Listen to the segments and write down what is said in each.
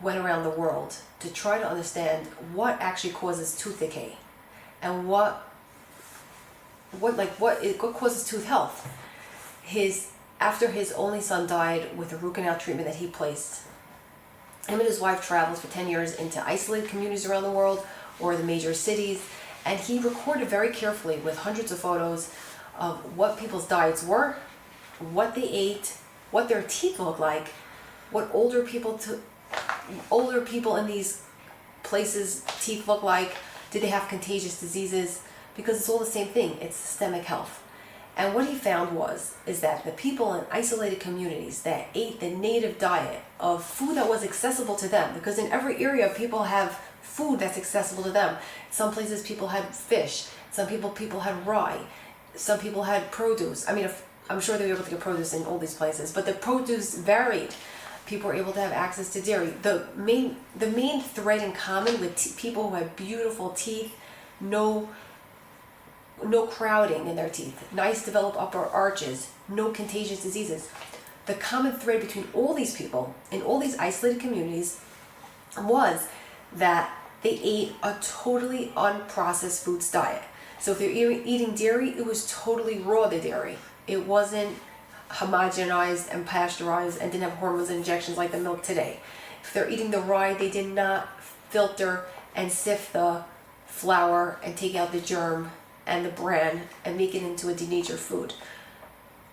went around the world to try to understand what actually causes tooth decay and what causes tooth health. After his only son died with a root canal treatment that he placed, him and his wife travels for 10 years into isolated communities around the world or the major cities, and he recorded very carefully with hundreds of photos of what people's diets were, what they ate, what their teeth looked like, what older people in these places' teeth look like, did they have contagious diseases, because it's all the same thing, it's systemic health. And what he found is that the people in isolated communities that ate the native diet of food that was accessible to them, because in every area people have food that's accessible to them. Some places people had fish, some people had rye, some people had produce. I mean, I'm sure they were able to get produce in all these places, but the produce varied. People were able to have access to dairy. The main thread in common with people who had beautiful teeth, no crowding in their teeth, nice developed upper arches, no contagious diseases. The common thread between all these people in all these isolated communities was that they ate a totally unprocessed foods diet. So if they're eating dairy, it was totally raw, the dairy. It wasn't homogenized and pasteurized and didn't have hormones and injections like the milk today. If they're eating the rye, they did not filter and sift the flour and take out the germ and the bran and make it into a denatured food.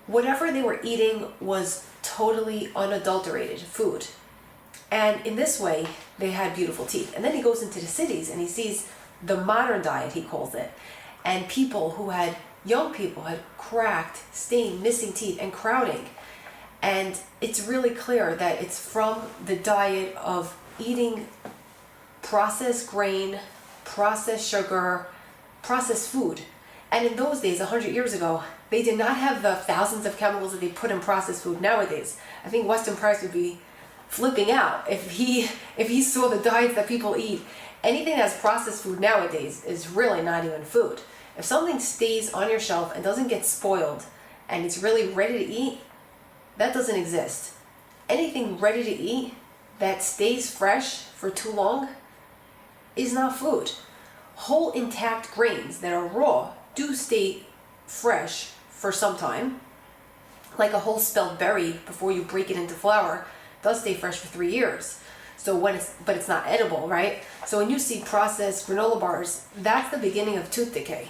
Whatever they were eating was totally unadulterated food. And in this way, they had beautiful teeth. And then he goes into the cities and he sees the modern diet, he calls it. And young people had cracked, stained, missing teeth and crowding. And it's really clear that it's from the diet of eating processed grain, processed sugar, processed food. And in those days, 100 years ago, they did not have the thousands of chemicals that they put in processed food nowadays. I think Weston Price would be flipping out if he saw the diets that people eat. Anything that's processed food nowadays is really not even food. If something stays on your shelf and doesn't get spoiled and it's really ready to eat, that doesn't exist. Anything ready to eat that stays fresh for too long is not food. Whole intact grains that are raw do stay fresh for some time. Like a whole spelled berry, before you break it into flour, does stay fresh for 3 years. But it's not edible, right? So when you see processed granola bars, that's the beginning of tooth decay.